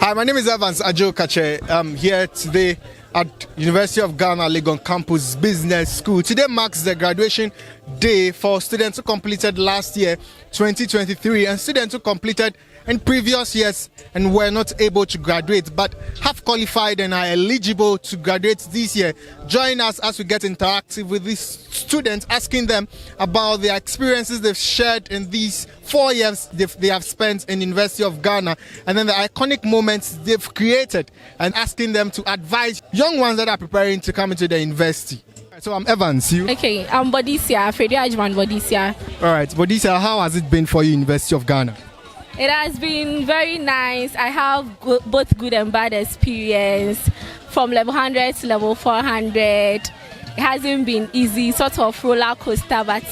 Hi, my name is Evans Ajo Kache. I'm here today at University of Ghana, Legon Campus Business School. Today marks the graduation day for students who completed last year, 2023, and students who completed in previous years and were not able to graduate but have qualified and are eligible to graduate this year. Join us as we get interactive with these students, asking them about their experiences they've shared in these 4 years they have spent in University of Ghana, and then the iconic moments they've created, and asking them to advise young ones that are preparing to come into the university. So I'm Evans, you? Okay, I'm Bodisia, Freddie Ajman Bodisia. All right, Bodisia, how has it been for you, University of Ghana? It has been very nice. I have both good and bad experience from level 100 to level 400. It hasn't been easy, sort of roller coaster, but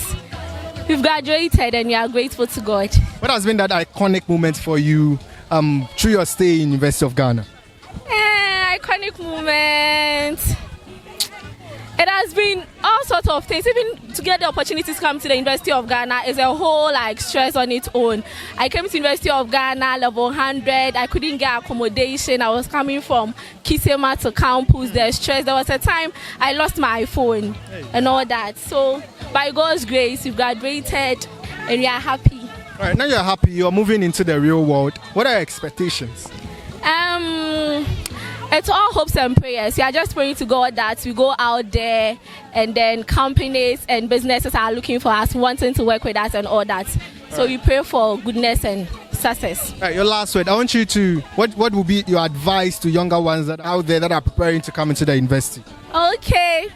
we've graduated and we are grateful to God. What has been that iconic moment for you through your stay in University of Ghana? Iconic moment. It has been all sorts of things. Even to get the opportunity to come to the University of Ghana is a whole stress on its own. I came to University of Ghana level 100. I couldn't get accommodation. I was coming from Kisema to campus. There's stress. There was a time I lost my iPhone and all that. So by God's grace, we've graduated and we are happy. All right, now you're happy. You're moving into the real world. What are your expectations? It's all hopes and prayers. We are just praying to God that we go out there and then companies and businesses are looking for us, wanting to work with us and all that. So we pray for goodness and success. All right, your last word. I want you to, what will be your advice to younger ones that are out there that are preparing to come into the university? Okay.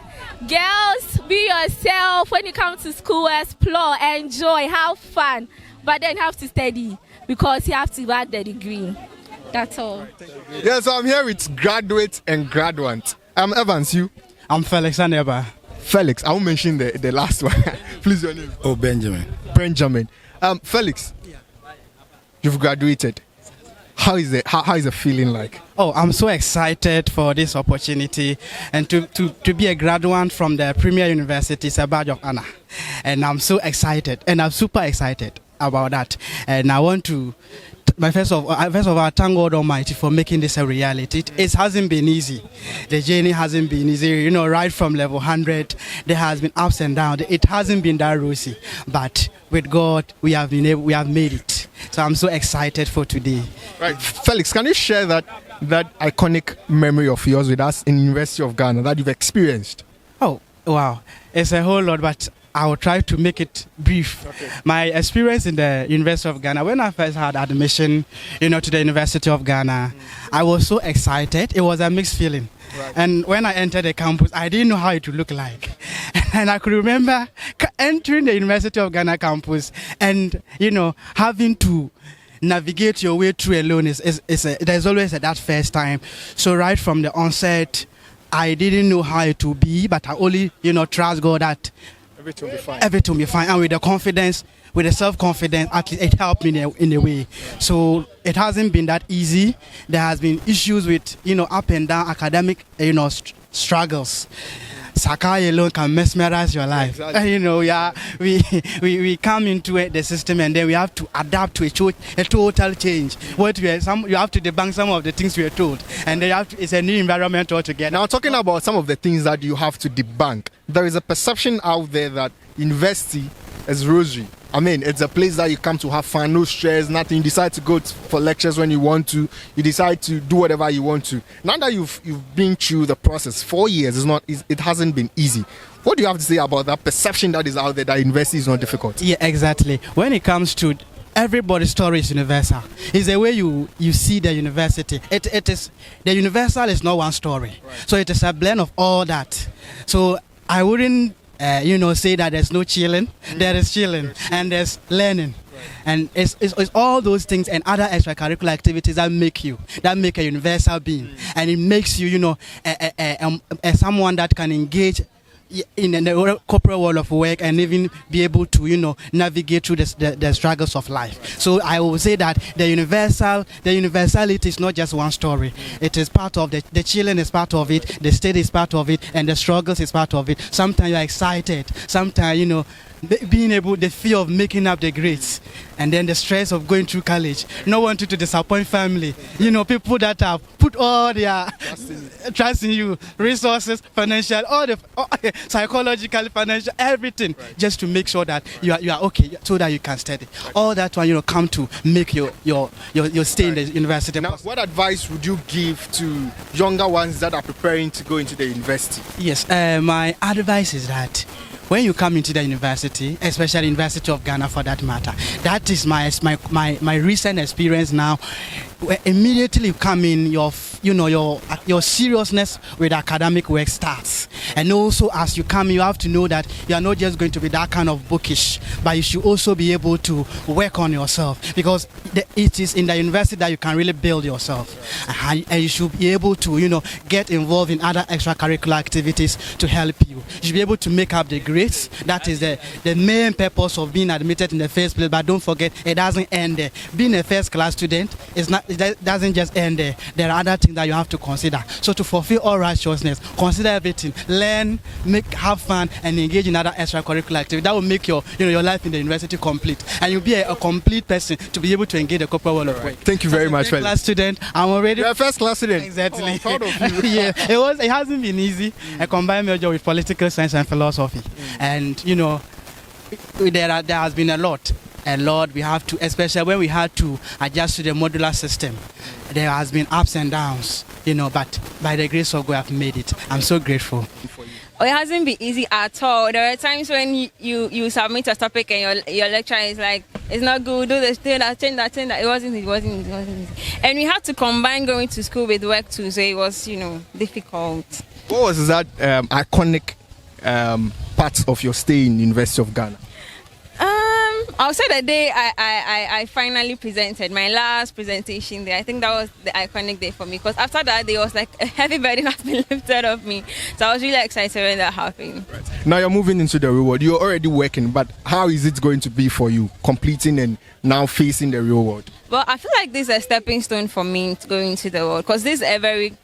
Girls, be yourself. When you come to school, explore, enjoy, have fun. But then have to study because you have to back the degree. That's all. Yeah, so I'm here with graduates and graduates. I'm Evans, you? I'm Felix Aneba. Felix, I won't mention the last one. Please, your name. Oh, Benjamin. Benjamin. Felix, you've graduated. How is the feeling like? Oh, I'm so excited for this opportunity, and to be a graduate from the premier university is a badge of honor. And I'm so excited, and I'm super excited about that. And I want to first of all, thank God Almighty for making this a reality. It hasn't been easy. The journey hasn't been easy. Right from level 100, there has been ups and downs. It hasn't been that rosy, but with God, we have made it. So I'm so excited for today. Right, Felix, can you share that iconic memory of yours with us in University of Ghana that you've experienced? Oh, wow, it's a whole lot, but I will try to make it brief. Okay. My experience in the University of Ghana, when I first had admission, to the University of Ghana, I was so excited. It was a mixed feeling. Right. And when I entered the campus, I didn't know how it would look like. And I could remember entering the University of Ghana campus and, having to navigate your way through alone. There's always that first time. So right from the onset, I didn't know how it would be, but I only, trust God that everything will be fine. Everything will be fine. And with the confidence, with the self-confidence, actually it helped me in a way. So it hasn't been that easy. There has been issues with, up and down academic, struggles. Sakai alone can mesmerize your life. Exactly. We come into the system and then we have to adapt to a total change. You have to debunk some of the things we are told, and it's a new environment altogether. Now, talking about some of the things that you have to debunk, there is a perception out there that university is rosy. I mean, it's a place that you come to have fun, no stress, nothing. You decide to go for lectures when you want to. You decide to do whatever you want to. Now that you've been through the process, 4 years, it hasn't been easy. What do you have to say about that perception that is out there that university is not difficult? Yeah, exactly. When it comes to everybody's story is universal. It's the way you see the university. It is the universal is not one story. Right. So it is a blend of all that. So I wouldn't say that there's no chilling. There is chilling and there's learning. Right. And it's all those things and other extracurricular activities that make a universal being. And it makes you, someone that can engage in the corporate world of work and even be able to navigate through the struggles of life. So I will say that the universality is not just one story. It is part of the children is part of it, the state is part of it, and the struggles is part of it. Sometimes you're excited, sometimes being able, the fear of making up the grades, and then the stress of going through college, not wanting to disappoint family. People that have put all their trust in you, resources, financial, psychological, financial, everything, just to make sure that you are okay, so that you can study. All that one, come to make your stay in the university. Now, what advice would you give to younger ones that are preparing to go into the university? Yes, my advice is that when you come into the university, especially University of Ghana for that matter, that is my recent experience now. Immediately you come in, your seriousness with academic work starts. And also as you come, you have to know that you are not just going to be that kind of bookish, but you should also be able to work on yourself, because it is in the university that you can really build yourself. And you should be able to get involved in other extracurricular activities to help you. You should be able to make up the grades. That is the main purpose of being admitted in the first place. But don't forget, it doesn't end there. Being a first class student it doesn't just end there. There are other things that you have to consider. So to fulfill all righteousness, consider everything. Learn, have fun, and engage in other extracurricular activities. That will make your life in the university complete, and you'll be a complete person to be able to engage the corporate world of work. Thank you very much, first class student. I'm already. You're a first class student. Exactly. Oh, I'm proud of you. Yeah, it hasn't been easy. I combined major with political science and philosophy, and there has been a lot. And Lord, we have to, especially when we had to adjust to the modular system, there has been ups and downs, but by the grace of God, I've made it. I'm so grateful. It hasn't been easy at all. There are times when you submit a topic and your lecturer is like, it's not good, do this, do that, change that. It wasn't easy. And we had to combine going to school with work too, so it was, difficult. What was that iconic part of your stay in University of Ghana? I'll say the day I finally presented, my last presentation there. I think that was the iconic day for me, because after that day was like a heavy burden has been lifted off me. So I was really excited when that happened. Right. Now you're moving into the real world. You're already working, but how is it going to be for you completing and now facing the real world? Well, I feel like this is a stepping stone for me to go into the world, because this is a very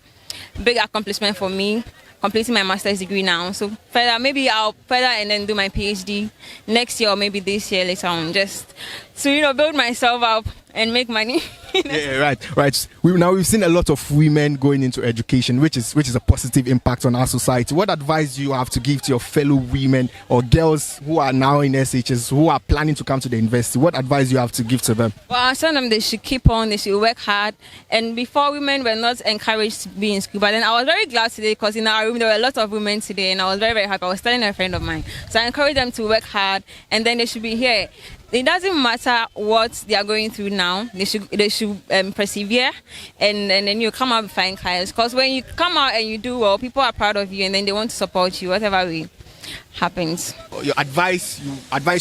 big accomplishment for me, completing my master's degree now. So further, maybe I'll further and then do my PhD next year or maybe this year later on, just to build myself up and make money. Yeah, right. We've seen a lot of women going into education, which is a positive impact on our society. What advice do you have to give to your fellow women or girls who are now in SHS, who are planning to come to the university? What advice do you have to give to them? Well, I tell them they should keep on, they should work hard. And before, women were not encouraged to be in school, but then I was very glad today, because in our room there were a lot of women today, and I was very, very happy. I was telling a friend of mine, so I encourage them to work hard, and then they should be here. It doesn't matter what they are going through now. They should persevere, and then you come out with flying colors. Because when you come out and you do well, people are proud of you, and then they want to support you, whatever way happens. Your advice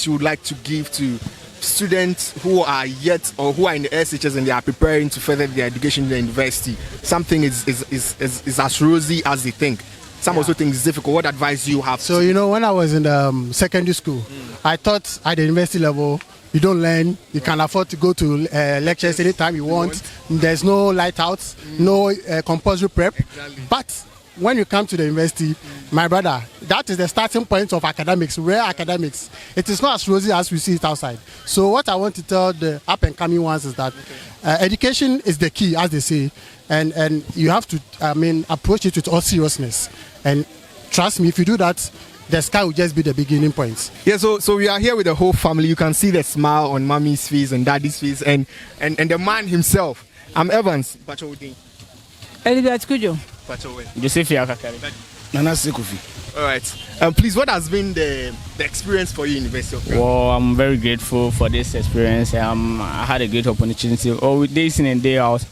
you would like to give to students who are yet or who are in the SHS and they are preparing to further their education in the university. Something is as rosy as they think. Some also think it's difficult. What advice do you have? So, when I was in secondary school, I thought at the university level, you don't learn, you can afford to go to lectures anytime you want. There's no lightouts, no compulsory prep. Exactly. But when you come to the university, my brother, that is the starting point of academics, real academics. It is not as rosy as we see it outside. So what I want to tell the up and coming ones is that education is the key, as they say, and you have to, approach it with all seriousness. And trust me, if you do that, the sky will just be the beginning point. Yeah, so we are here with the whole family. You can see the smile on mommy's face and daddy's face, and the man himself. I'm Evans. Elizabeth Kujo. Joseph Yakakari. Nana Sekufi. All right. Please, what has been the experience for you in University of Ghana? Well, I'm very grateful for this experience. I had a great opportunity. With days in and day out,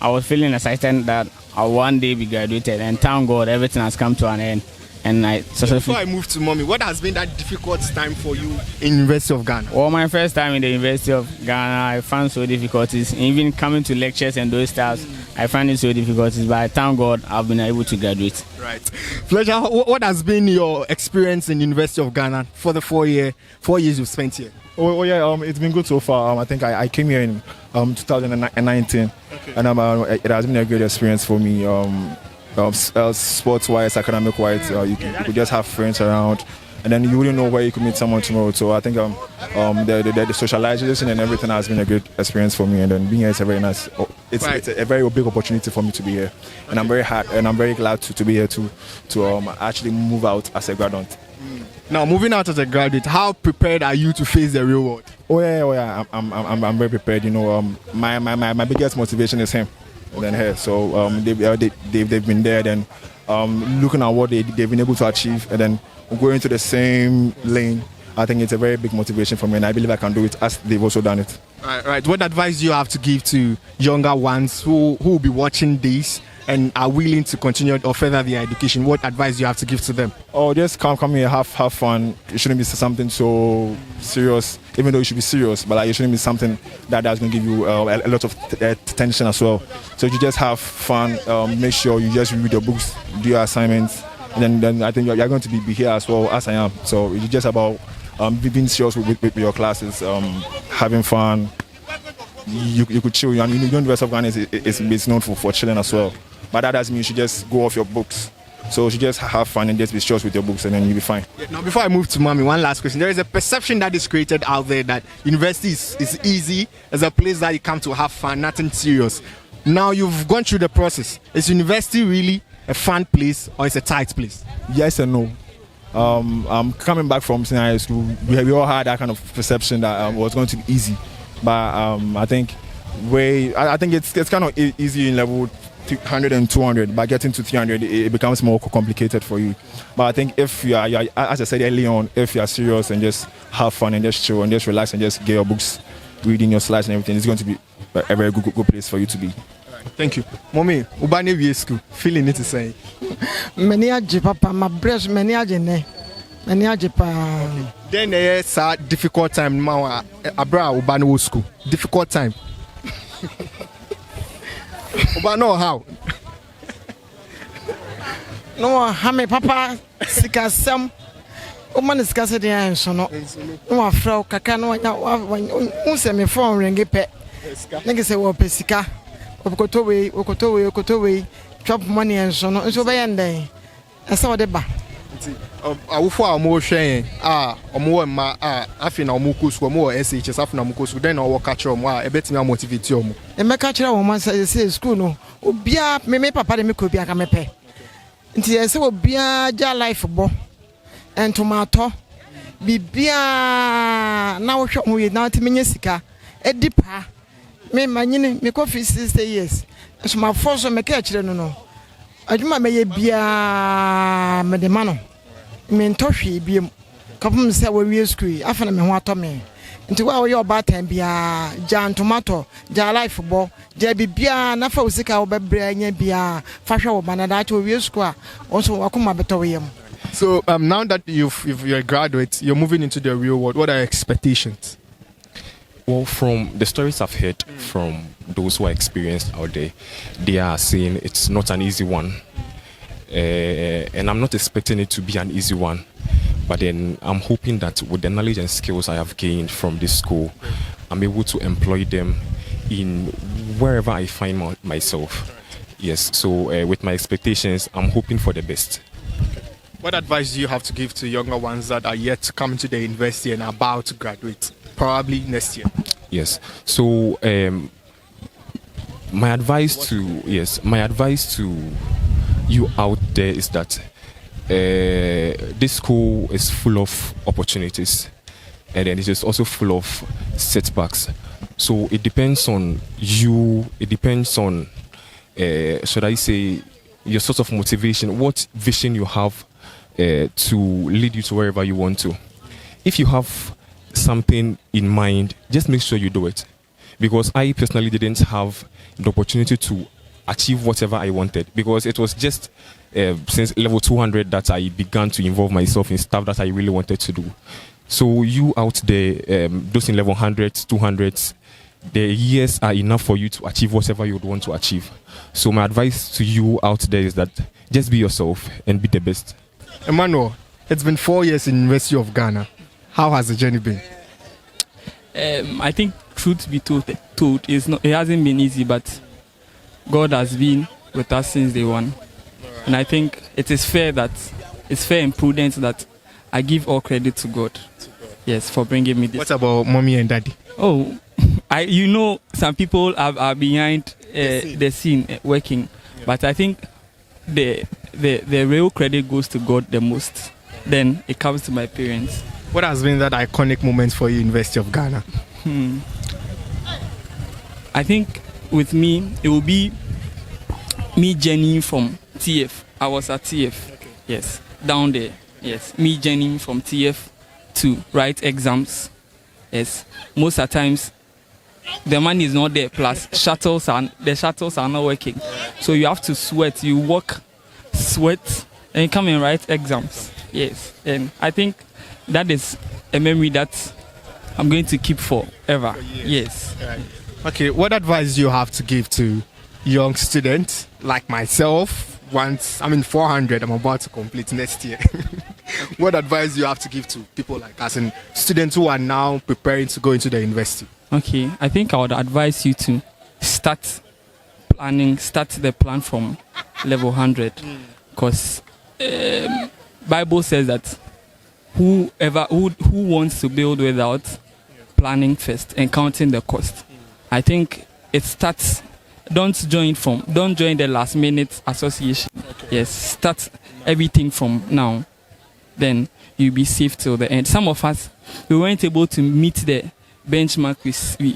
I was feeling excited that I'll one day be graduated, and thank God everything has come to an end. And before I move to mommy, what has been that difficult time for you in University of Ghana? Well, my first time in the University of Ghana, I found so difficulties. Even coming to lectures and those stuff, I found it so difficulties. But I thank God I've been able to graduate. Right. Right. Pleasure. What has been your experience in University of Ghana for the 4 years you've spent here? Oh yeah, it's been good so far. I think I came here in 2019, and it has been a great experience for me. Sports-wise, academic-wise, you could just have friends around, and then you wouldn't know where you could meet someone tomorrow. So I think the socialization and everything has been a great experience for me, and then being here is a very nice. It's a very big opportunity for me to be here, and I'm very glad to be here to actually move out as a graduate. Now, moving out as a graduate, how prepared are you to face the real world? Oh yeah, I'm very prepared. You know, my biggest motivation is him, and then her. So they've been there, then looking at what they've been able to achieve, and then going to the same lane. I think it's a very big motivation for me, and I believe I can do it as they've also done it. Right. What advice do you have to give to younger ones who will be watching this and are willing to continue or further their education? What advice do you have to give to them? Oh, just come here, have fun. It shouldn't be something so serious, even though it should be serious, but it shouldn't be something that's going to give you a lot of tension as well. So you just have fun, make sure you just read your books, do your assignments, and then I think you're going to be here as well as I am. So it's just about being serious with your classes, having fun. You could chill. I mean, the University of Ghana is known for chilling as well. But that doesn't mean you should just go off your books. So you should just have fun and just be serious with your books, and then you'll be fine. Now, before I move to Mommy, one last question. There is a perception that is created out there that university is easy, as a place that you come to have fun, nothing serious. Now you've gone through the process. Is university really a fun place or is it a tight place? Yes and no. I'm coming back from senior high school. We all had that kind of perception that it was going to be easy, but I think it's kind of easy in level 100 and 200. By getting to 300, it becomes more complicated for you. But I think if you are, as I said earlier on, if you are serious and just have fun and just chill and just relax and just get your books, reading your slides and everything, it's going to be a very good place for you to be. Thank you. Mommy, Ubane View School, feeling it to say. Many aje papa, my breast, many aje ne. Many aje pa. Then there's a difficult time now. Abra Ubane School. Difficult time. Ubano how? No, hame papa, sikasem. Woman is scarce the answer. No, afro, kaka, no, unse me phone ring it pet. Nigga say, well, pesika. Okotowe, drop money and so on. So by end day, I saw the bar. I will for more sharing. More ma afin or mukus or more SHS after mukus, then I'll catch your more. I bet me motivate you. And my catcher woman says, school no, Ubia, me papa, me could be a camepe. Until I saw Bia ja life bo and tomato. Bibia now shop with now to Minisika, a deeper. Me manyine me coffee 60 years. So my force me catch no. Aduma me ye bia me de mano. Me ntohwe biem. Kapum se we school afana me ho atome. Nti wa we oba tan bia jan tomato, ja life bo, ja bibia na fa usika wo bebre anya bia fa hwe wo manada to we school a also wakoma beto we yam. So now that you're a graduate, you're moving into the real world. What are your expectations? Well, from the stories I've heard from those who are experienced out there, they are saying it's not an easy one. And I'm not expecting it to be an easy one. But then I'm hoping that with the knowledge and skills I have gained from this school, I'm able to employ them in wherever I find myself. Yes, so with my expectations, I'm hoping for the best. What advice do you have to give to younger ones that are yet to come to the university and are about to graduate? Probably next year. Yes. So my advice to you out there is that this school is full of opportunities, and then it is also full of setbacks. So it depends on you. It depends on should I say your sort of motivation, what vision you have to lead you to wherever you want to. If you have something in mind, just make sure you do it, because I personally didn't have the opportunity to achieve whatever I wanted, because it was just since level 200 that I began to involve myself in stuff that I really wanted to do. So you out there, those in level 100s, 200s, the years are enough for you to achieve whatever you would want to achieve. So my advice to you out there is that just be yourself and be the best. Emmanuel, it's been 4 years in University of Ghana. How has the journey been? I think, truth be told, it hasn't been easy, but God has been with us since day one. And I think it's fair and prudent that I give all credit to God. Yes, for bringing me this. What about mommy and daddy? Oh, some people are behind the scene working, but I think the real credit goes to God the most. Then it comes to my parents. What has been that iconic moment for you, University of Ghana? I think with me, it will be me journeying from TF. I was at TF, yes, down there. Yes, me journeying from TF to write exams. Yes, most of the times the money is not there. Plus, the shuttles are not working, so you have to sweat. You work, sweat, and you come and write exams. Yes, and I think that is a memory that I'm going to keep forever. Yes. Right. Okay, what advice do you have to give to young students like myself? Once I'm in 400, I'm about to complete next year. What advice do you have to give to people like us and students who are now preparing to go into the university? Okay, I think I would advise you to start the plan from level 100, because Bible says that who wants to build without planning first and counting the cost. I think it starts. Don't join the last minute association. Okay. Yes, start everything from now. Then you'll be safe till the end. Some of us, we weren't able to meet the benchmark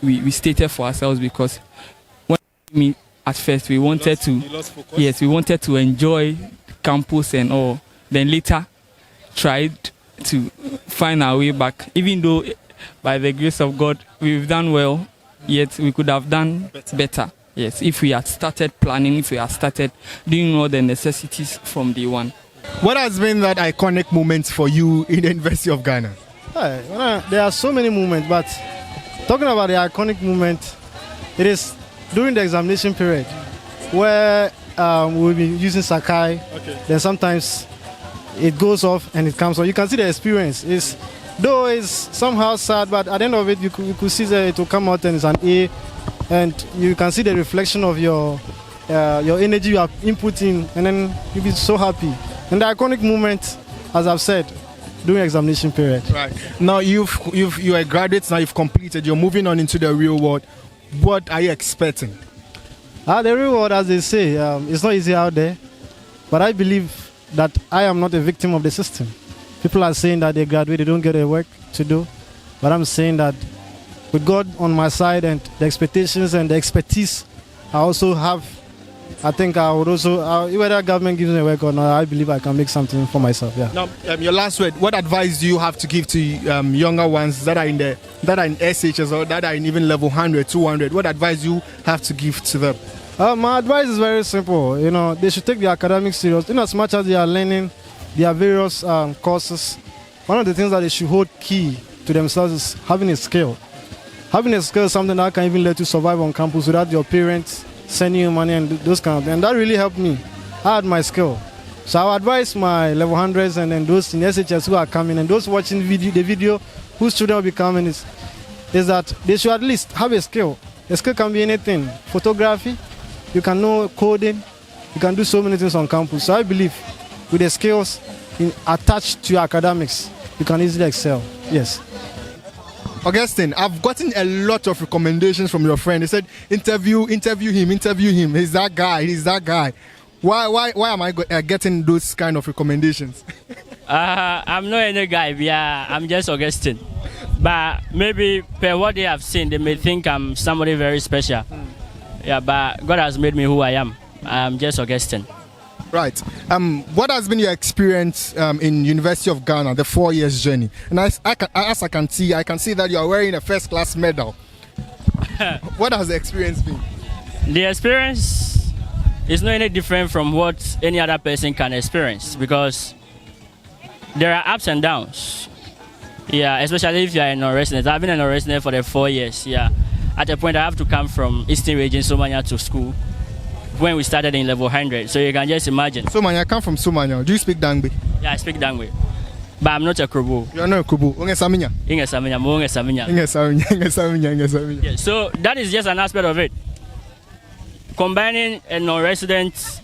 we stated for ourselves, because when at first we wanted to enjoy campus and all. Then later tried to find our way back. Even though by the grace of God we've done well, yet we could have done better. Yes, if we had started planning, if we had started doing all the necessities from day one. What has been that iconic moment for you in the University of Ghana? There are so many moments, but talking about the iconic moment, it is during the examination period where we'll be using Sakai. Okay. Then sometimes it goes off and it comes on. You can see the experience. Though it's somehow sad, but at the end of it, you could see that it will come out and it's an A. And you can see the reflection of your energy you are inputting, and then you'll be so happy. And the iconic moment, as I've said, during examination period. Right. Now you're a graduate. Now you've completed. You're moving on into the real world. What are you expecting? The real world, as they say, it's not easy out there. But I believe that I am not a victim of the system. People are saying that they graduate, they don't get a work to do. But I'm saying that with God on my side and the expectations and the expertise I also have, I think I would also, whether government gives me a work or not, I believe I can make something for myself. Yeah. Now, your last word. What advice do you have to give to younger ones that are in SHS or that are in even level 100, 200? What advice do you have to give to them? My advice is very simple. They should take the academics serious. In as much as they are learning their various courses, one of the things that they should hold key to themselves is having a skill. Having a skill is something that can even let you survive on campus without your parents sending you money and those kind of things. And that really helped me. I had my skill. So I would advise my level 100s and then those in SHS who are coming and those watching the video whose children will be coming is that they should at least have a skill. A skill can be anything. Photography, you can know coding, you can do so many things on campus. So I believe with the skills attached to your academics, you can easily excel. Yes. Augustine, I've gotten a lot of recommendations from your friend. They said, interview him. He's that guy. Why am I getting those kind of recommendations? I'm not any guy. Yeah, I'm just Augustine. But maybe per what they have seen, they may think I'm somebody very special. Yeah, but God has made me who I am. I'm just Augustine. Right. What has been your experience in University of Ghana, the 4 years journey? And as I can see that you are wearing a first class medal. What has the experience been? The experience is not any different from what any other person can experience, because there are ups and downs. Yeah, especially if you are a non-resident. I've been a non-resident for the 4 years. Yeah, at a point I have to come from Eastern Region, Somania, to school. when we started in level 100. So you can just imagine. Sumanya, I come from Sumanya. Do you speak Dangbe? Yeah, I speak Dangbe. But I'm not a Krobo. You're not a Krobo. Unge Saminya? Inge Saminya, mo Inge Saminya. Inge Saminya, Inge Saminya, Inge Saminya. Yeah, so that is just an aspect of it. Combining a non-resident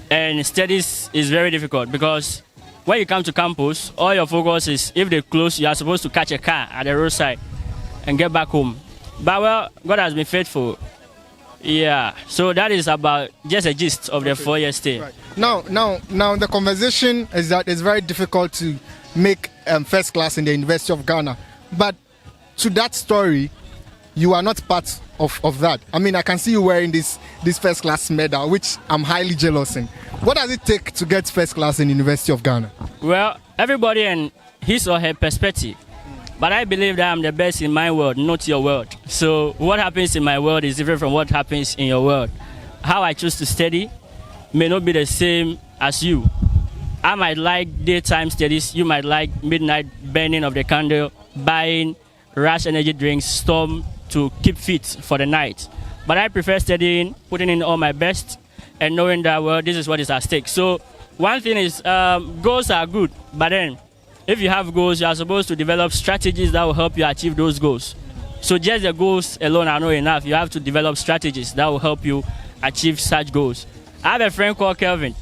and studies is very difficult because when you come to campus, all your focus is if they close, you are supposed to catch a car at the roadside and get back home. But well, God has been faithful. Yeah, so that is about just a gist of the 4-year stay. Right. Now, the conversation is that it's very difficult to make first class in the University of Ghana. But to that story, you are not part of that. I mean, I can see you wearing this first class medal, which I'm highly jealous in. What does it take to get first class in the University of Ghana? Well, everybody and his or her perspective. But I believe that I'm the best in my world, not your world. So what happens in my world is different from what happens in your world. How I choose to study may not be the same as you. I might like daytime studies. You might like midnight burning of the candle, buying rash energy drinks, storm to keep fit for the night. But I prefer studying, putting in all my best, and knowing that, well, this is what is at stake. So one thing is, goals are good, but then if you have goals, you are supposed to develop strategies that will help you achieve those goals. So just the goals alone are not enough. You have to develop strategies that will help you achieve such goals. I have a friend called Kelvin,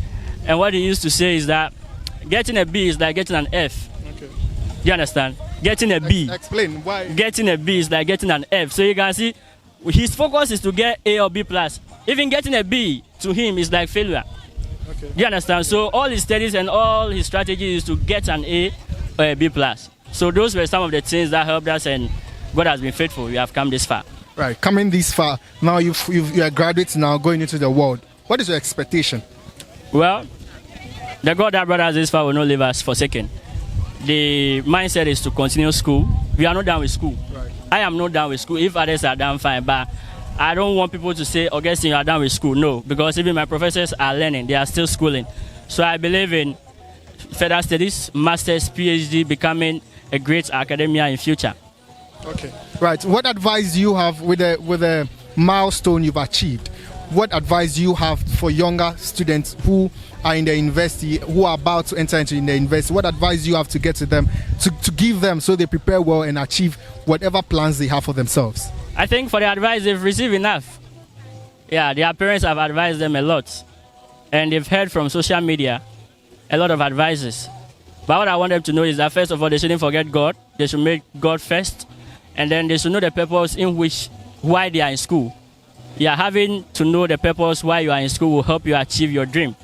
and what he used to say is that getting a B is like getting an F. Okay. Do you understand? Getting a B. Explain why. Getting a B is like getting an F. So you can see his focus is to get A or B plus. Even getting a B to him is like failure. Okay. Do you understand? So all his studies and all his strategies is to get an A or a B plus. So those were some of the things that helped us, and God has been faithful. We have come this far. Right, coming this far. Now you are graduates now, going into the world. What is your expectation? Well, the God that brought us this far will not leave us forsaken. The mindset is to continue school. We are not done with school. Right. I am not done with school. If others are done, fine. But I don't want people to say, Augustine, you are done with school. No, because even my professors are learning. They are still schooling. So I believe in further studies, master's, PhD, becoming a great academia in future. Okay. Right. What advice do you have with a milestone you've achieved? What advice do you have for younger students who are in the university, who are about to enter into the university? What advice do you have to get to them, to give them so they prepare well and achieve whatever plans they have for themselves? I think for the advice, they've received enough. Yeah, their parents have advised them a lot. And they've heard from social media a lot of advices. But what I want them to know is that, first of all, they shouldn't forget God. They should make God first. And then they should know the purpose why they are in school. Yeah, having to know the purpose why you are in school will help you achieve your dream.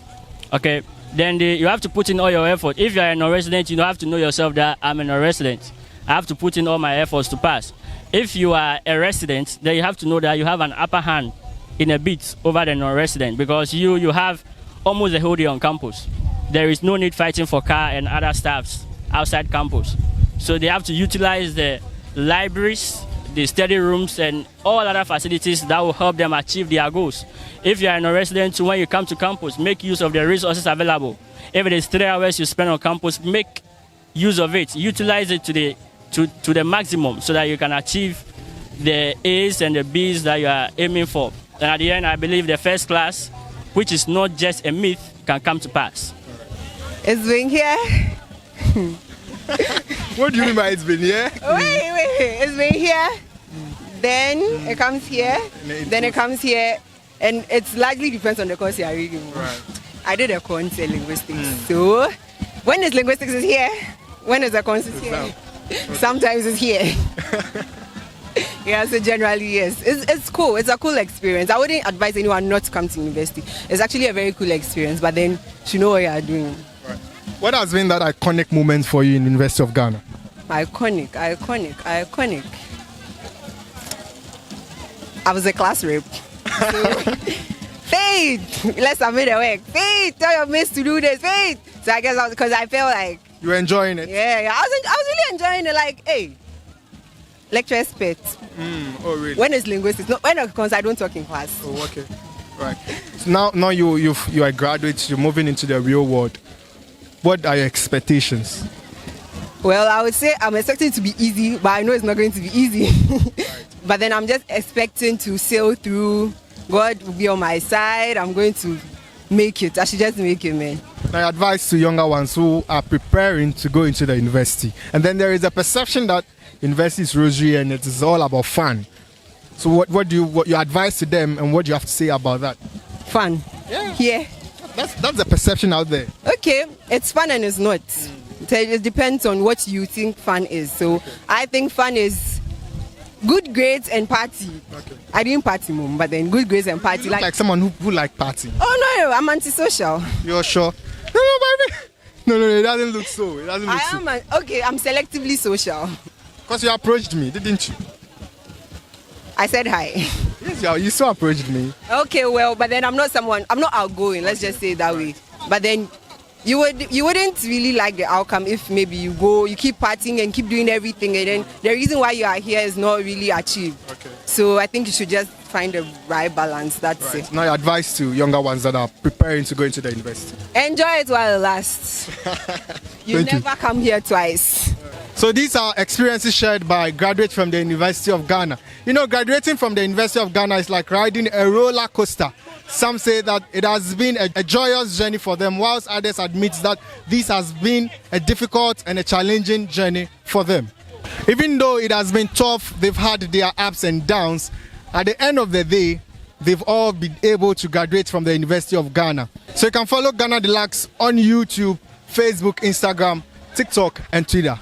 Okay, then you have to put in all your effort. If you are a non-resident, you have to know yourself that I'm a non-resident. I have to put in all my efforts to pass. If you are a resident, then you have to know that you have an upper hand in a bit over the non-resident, because you have almost a whole day on campus. There is no need fighting for car and other staffs outside campus. So they have to utilize the libraries, the study rooms, and all other facilities that will help them achieve their goals. If you are a non-resident, when you come to campus, make use of the resources available. If it is 3 hours you spend on campus, make use of it. Utilize it to the maximum so that you can achieve the A's and the B's that you are aiming for. And at the end, I believe the first class, which is not just a myth, can come to pass. It's been here. What do you mean by it's been here? Wait. It's been here. Then it comes here. Then it comes here. And it largely depends on the course you are reading. Right. I did a course in linguistics. So when is linguistics is here? When is the course is here? Sometimes it's here. Yeah, so generally, yes. It's cool. It's a cool experience. I wouldn't advise anyone not to come to university. It's actually a very cool experience, but then you know what you are doing. Right. What has been that iconic moment for you in the University of Ghana? Iconic. I was a class rep. So, Faith, let's submit the work. Faith, tell your mates to do this. Faith. So I guess because I felt like you were enjoying it. Yeah. I was really enjoying it. Like, hey, lecture expert. Oh really? When it's linguistics, no, when because I don't talk in class. Oh okay, right. So now you are a graduate. You're moving into the real world. What are your expectations? Well, I would say I'm expecting it to be easy, but I know it's not going to be easy. Right. But then I'm just expecting to sail through God will be on my side. I'm going to make it. I should just make it, man. My advice to younger ones who are preparing to go into the university. And then there is a perception that university is rosary and it is all about fun. So what your advice to them, and what do you have to say about that? Fun. Yeah. That's the perception out there. Okay, it's fun and it's not. It depends on what you think fun is. So I think fun is good grades and party. Okay. I didn't party, mom, but then good grades and party. You look like someone who like party. Oh no, I'm antisocial. You're sure? No, baby. No, it doesn't look so. It doesn't look so. I'm selectively social. Because you approached me, didn't you? I said hi. Yes, you so approached me. Okay, well, but then I'm not outgoing. Let's just say it that way. But then you wouldn't really like the outcome if maybe you keep partying and keep doing everything, and then the reason why you are here is not really achieved. Okay. So I think you should just find the right balance. That's it. Now your advice to younger ones that are preparing to go into the university. Enjoy it while it lasts. You never come here twice. So these are experiences shared by graduates from the University of Ghana. You know, graduating from the University of Ghana is like riding a roller coaster. Some say that it has been a joyous journey for them, whilst others admit that this has been a difficult and a challenging journey for them. Even though it has been tough, they've had their ups and downs. At the end of the day, they've all been able to graduate from the University of Ghana. So you can follow Ghana Deluxe on YouTube, Facebook, Instagram, TikTok, and Twitter.